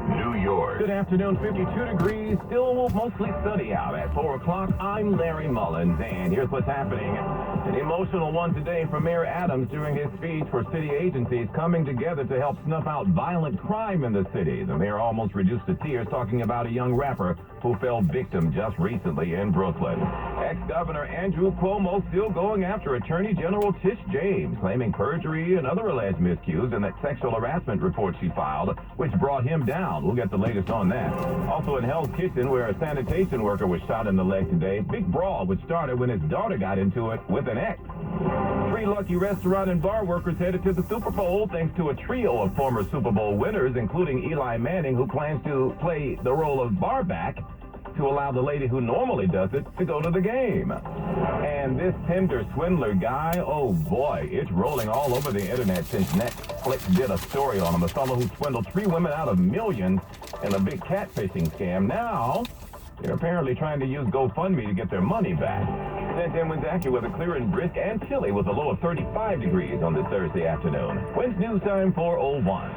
New York. Good afternoon, 52 degrees, still mostly sunny out at 4 o'clock. I'm Larry Mullins, and here's what's happening. An emotional one today from Mayor Adams during his speech for city agencies coming together to help snuff out violent crime in the city. The mayor almost reduced to tears talking about a young rapper who fell victim just recently in Brooklyn. Ex-Governor Andrew Cuomo still going after Attorney General Tish James, claiming perjury and other alleged miscues in that sexual harassment report she filed, which brought him down. We'll get the latest on that. Also in Hell's Kitchen, where a sanitation worker was shot in the leg today. Big brawl which started when his daughter got into it with an ex. 3 lucky restaurant and bar workers headed to the Super Bowl thanks to a trio of former Super Bowl winners, including Eli Manning, who plans to play the role of barback to allow the lady who normally does it to go to the game. And this Tinder swindler guy, oh boy, it's rolling all over the internet since Netflix did a story on him. A fellow who swindled 3 women out of millions in a big catfishing scam. Now, they're apparently trying to use GoFundMe to get their money back. 10 wins accurate with a clear and brisk and chilly with a low of 35 degrees on this Thursday afternoon. When's news time? 4:01.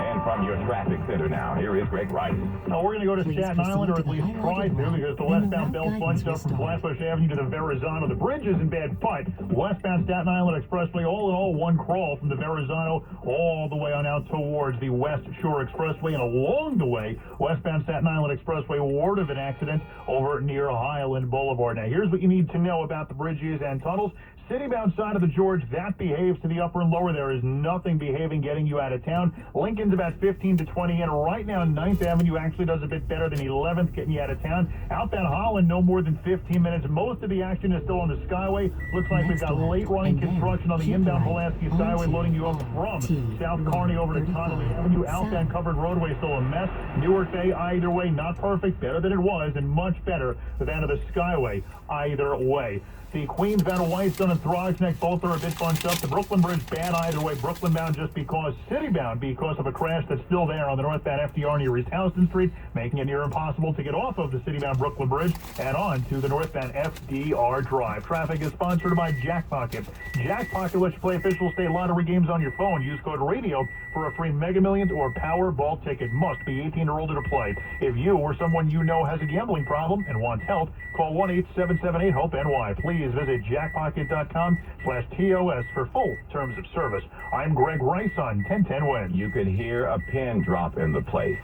And from your traffic center now, here is Greg Rice. Now we're going to go to Staten Island, or at least try to, because the westbound belt bunched up from Flatbush Avenue to the Verrazano. The bridge is in bad, but westbound Staten Island Expressway, all in all, one crawl from the Verrazano all the way on out towards the West Shore Expressway, and along the way, westbound Staten Island Expressway, ward of an accident over near Highland Boulevard. Now here's what you need to know about the bridges and tunnels. City-bound side of the George, that behaves to the upper and lower. There is nothing behaving getting you out of town. Lincoln's about 15 to 20 in. Right now, 9th Avenue actually does a bit better than 11th, getting you out of town. Outbound Holland, no more than 15 minutes. Most of the action is still on the Skyway. Looks like we've got late-running construction on the inbound Pulaski Skyway, loading you up from South Kearney over to Connolly Avenue. Outbound covered roadway still a mess. Newark Bay, either way, not perfect. Better than it was, and much better than the Skyway, either way. The Queens bound Whitestone and Throgs Neck both are a bit bunched up. The Brooklyn Bridge bad either way. Brooklyn bound just because, City bound because of a crash that's still there on the northbound FDR near East Houston Street, making it near impossible to get off of the City bound Brooklyn Bridge and on to the northbound FDR Drive. Traffic is sponsored by Jackpocket. Jackpocket lets you play official state lottery games on your phone. Use code RADIO for a free Mega Millions or Powerball ticket. Must be 18 or older to play. If you or someone you know has a gambling problem and wants help, call 1-877-8-HOPE-NY. Please visit jackpocket.com/TOS for full terms of service. I'm Greg Rice on 1010 Wins. You could hear a pin drop in the place.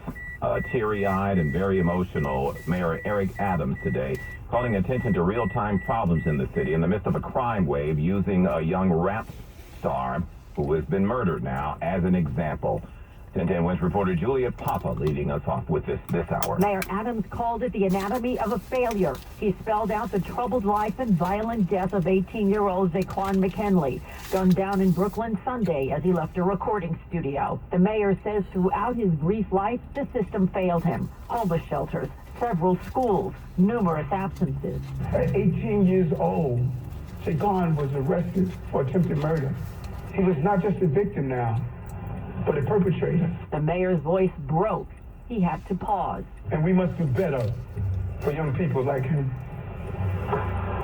Teary-eyed and very emotional Mayor Eric Adams today, calling attention to real-time problems in the city in the midst of a crime wave, using a young rap star who has been murdered now as an example. 1010 Wins reporter Julia Papa leading us off with this hour. Mayor Adams called it the anatomy of a failure. He spelled out the troubled life and violent death of 18-year-old Zaquan McKinley, gunned down in Brooklyn Sunday as he left a recording studio. The mayor says throughout his brief life, the system failed him. Homeless shelters, several schools, numerous absences. At 18 years old, Zaquan was arrested for attempted murder. He was not just a victim now, but a perpetrator. The mayor's voice broke. He had to pause. And we must do better for young people like him.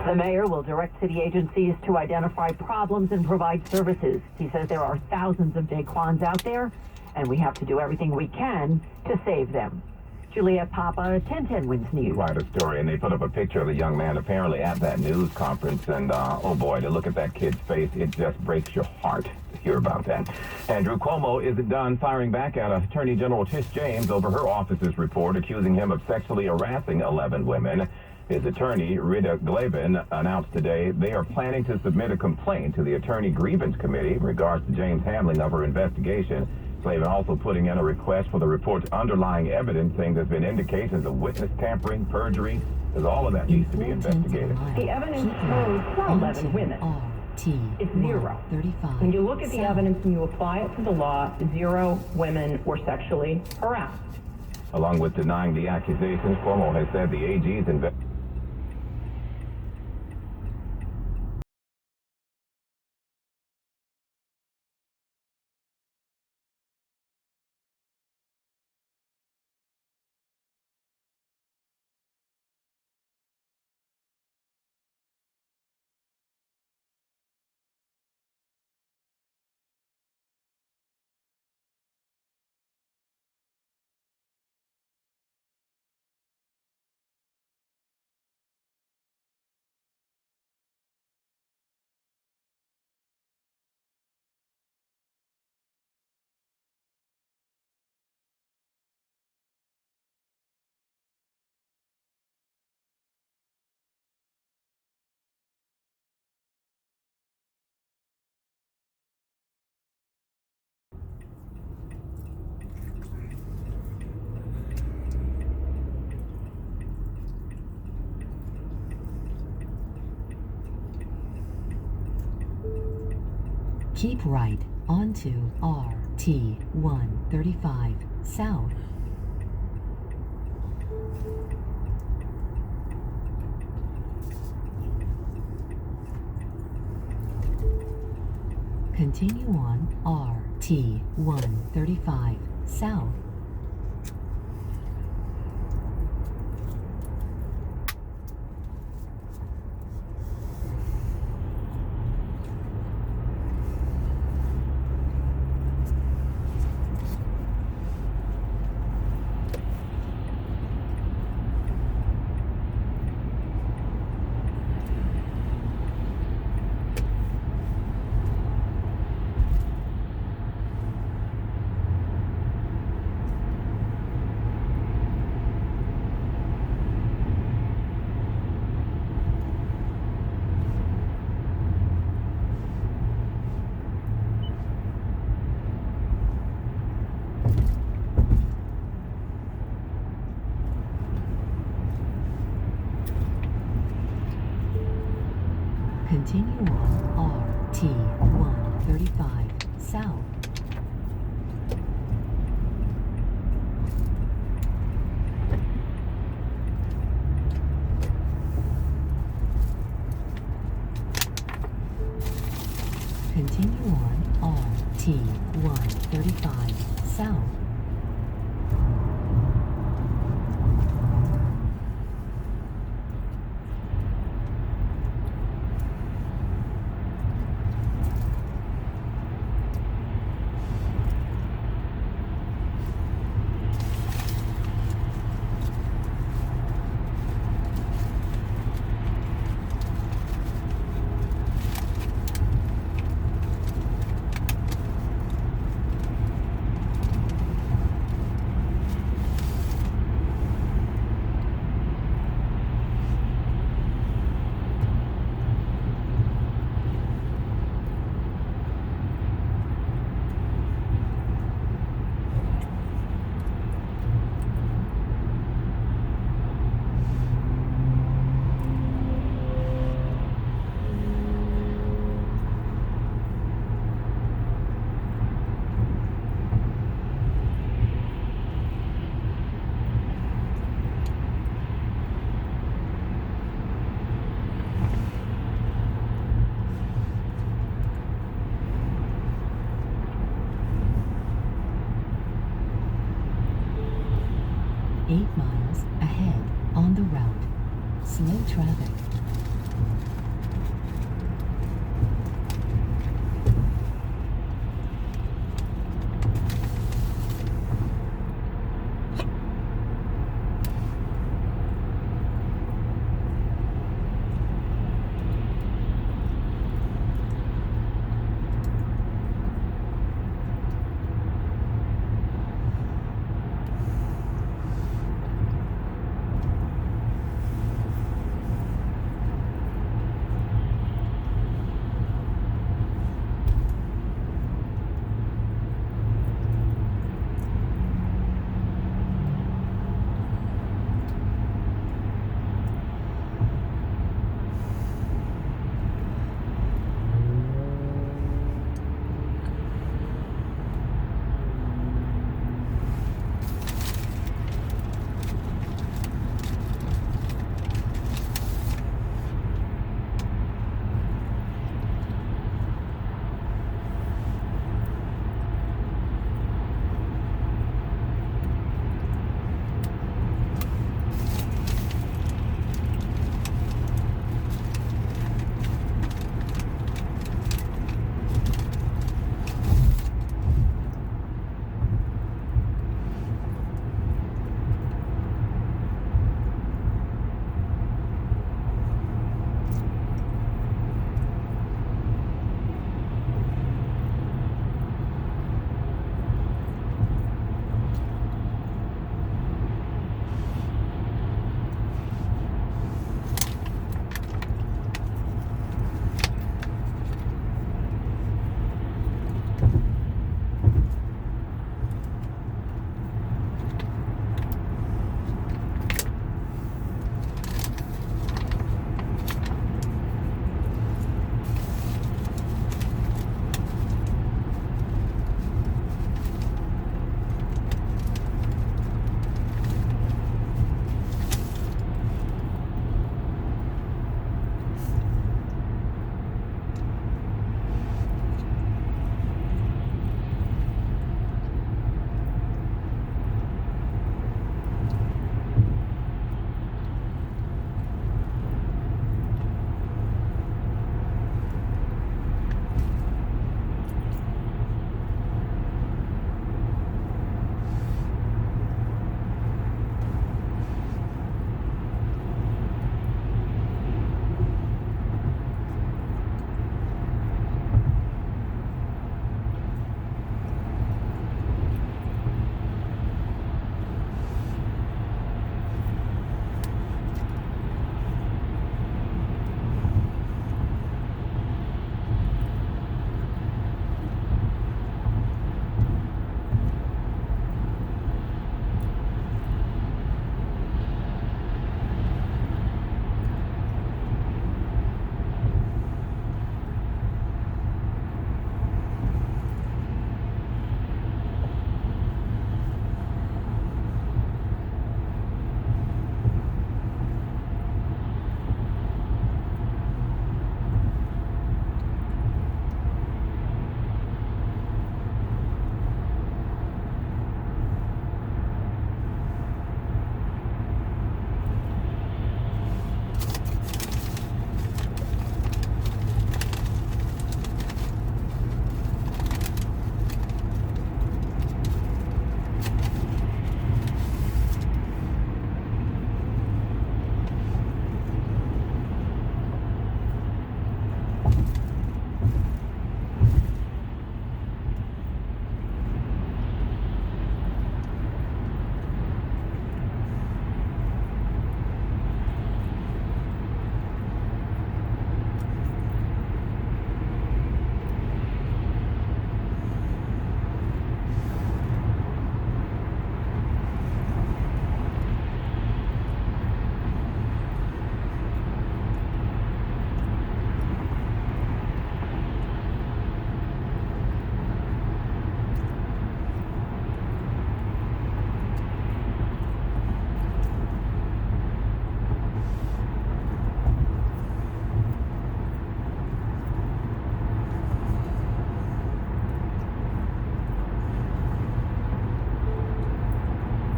The mayor will direct city agencies to identify problems and provide services. He says there are thousands of Daquans out there, and we have to do everything we can to save them. Juliet Papa, 1010 Wins News. Quite a story, and they put up a picture of the young man apparently at that news conference, and oh boy, to look at that kid's face, it just breaks your heart to hear about that. Andrew Cuomo is done firing back at Attorney General Tish James over her office's report accusing him of sexually harassing 11 women. His attorney, Rita Glavin, announced today they are planning to submit a complaint to the Attorney Grievance Committee in regards to James' handling of her investigation. Glavin also putting in a request for the report's underlying evidence, saying there's been indications of witness tampering, perjury, because all of that needs to be investigated. The evidence shows not 11 women. It's 0. When you look at the evidence and you apply it to the law, 0 women were sexually harassed. Along with denying the accusations, Cuomo has said the AG's investigation Keep right onto RT 135 South. Continue on RT 135 South. Continue on RT 135 South. Continue on RT 135 South. Ahead on the route. Slow traffic.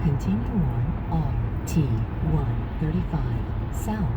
Continue on RT 135 south.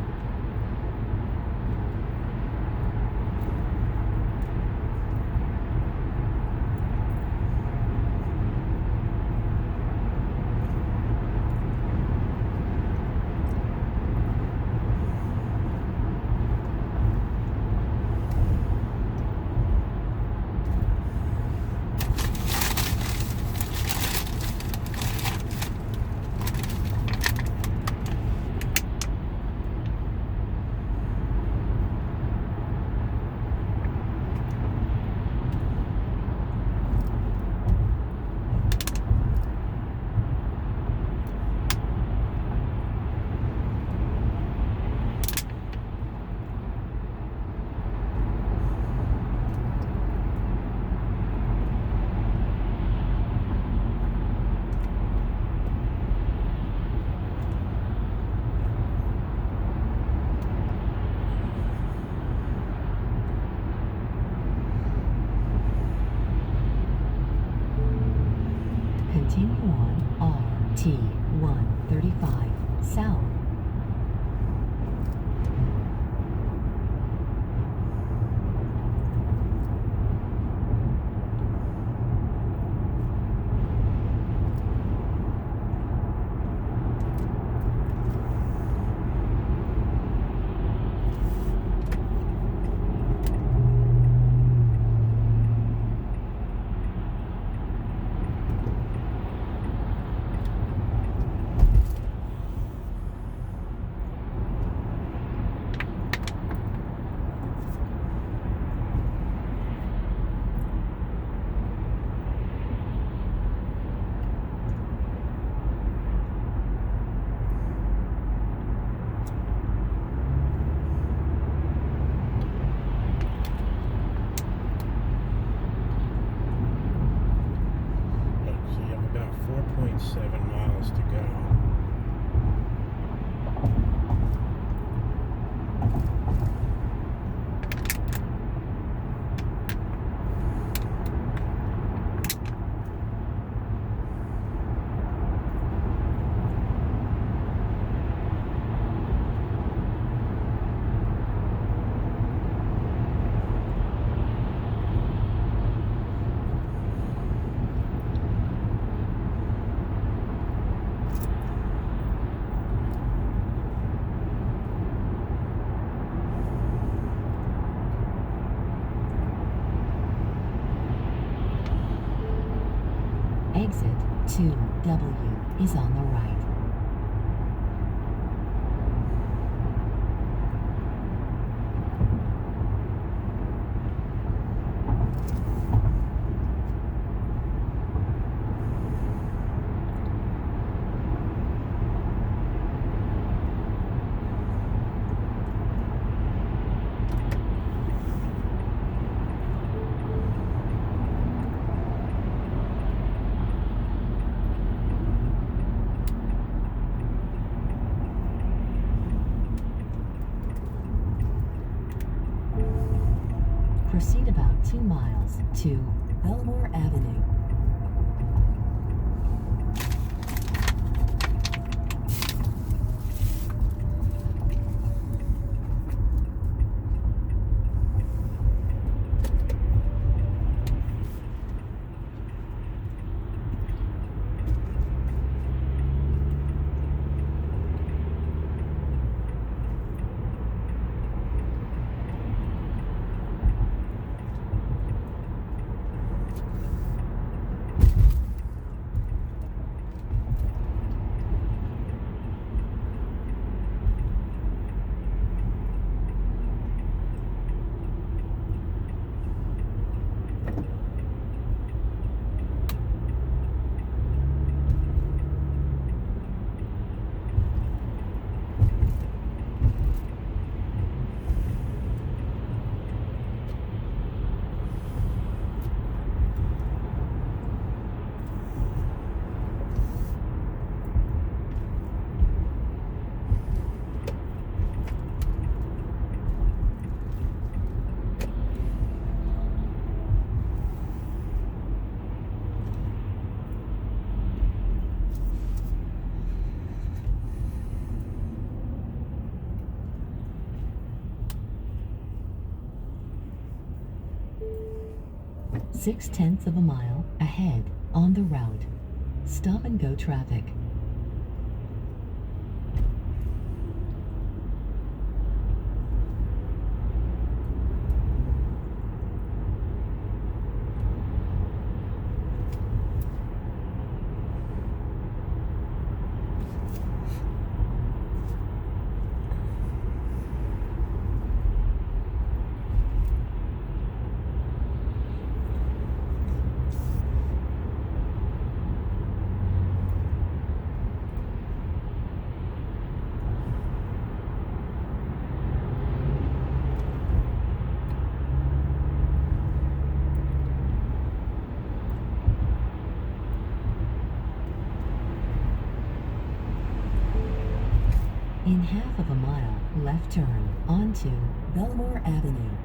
Continue on RT 135 south. So you have about 4.7 miles to go. Exit 2W is on the right. Proceed about 2 miles to Bellmore Avenue. 6/10 of a mile ahead on the route. Stop and go traffic. In half of a mile, left turn onto Bellmore Avenue.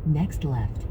Next left.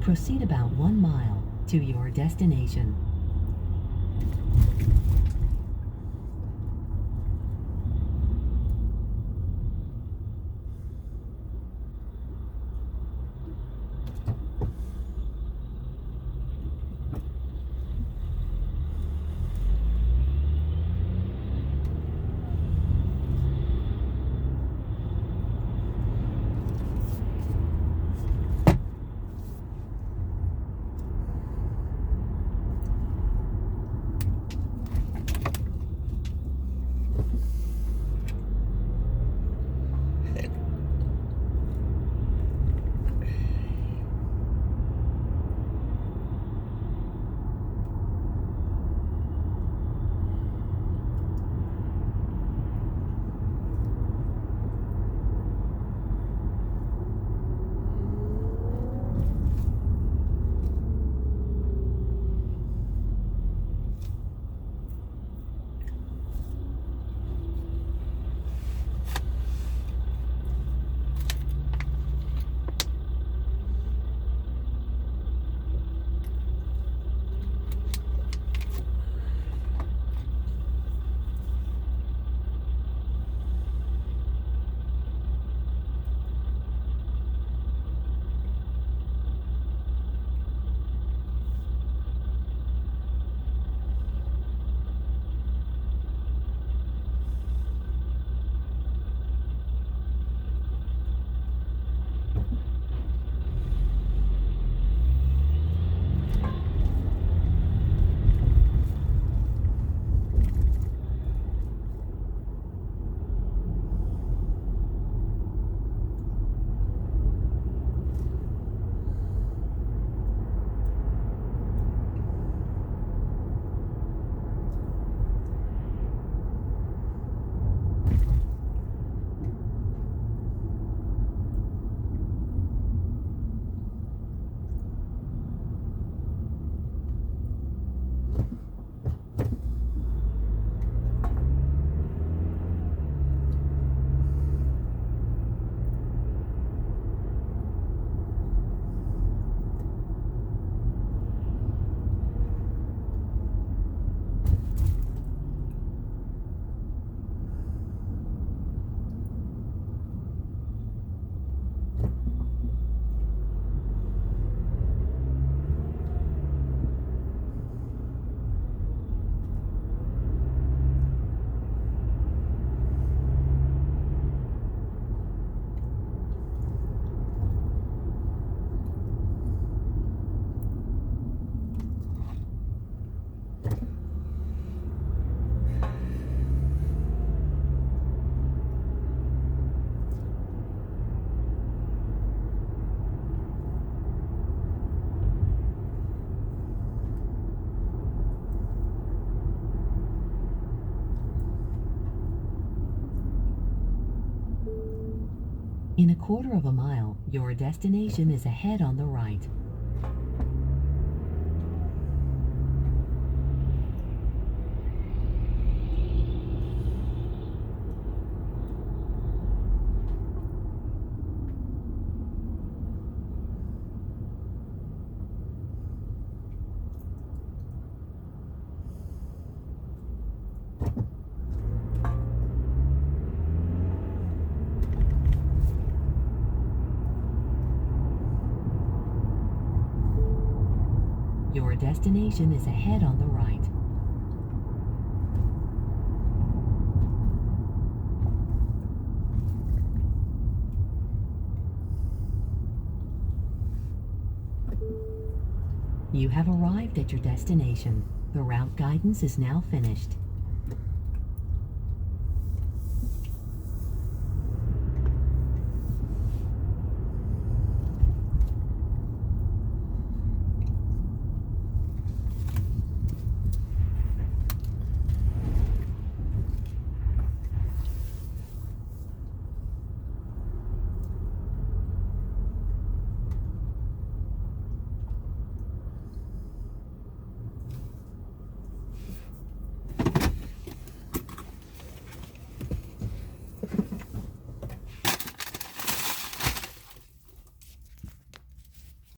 Proceed about 1 mile to your destination. In a quarter of a mile, your destination is ahead on the right. Your destination is ahead on the right. You have arrived at your destination. The route guidance is now finished.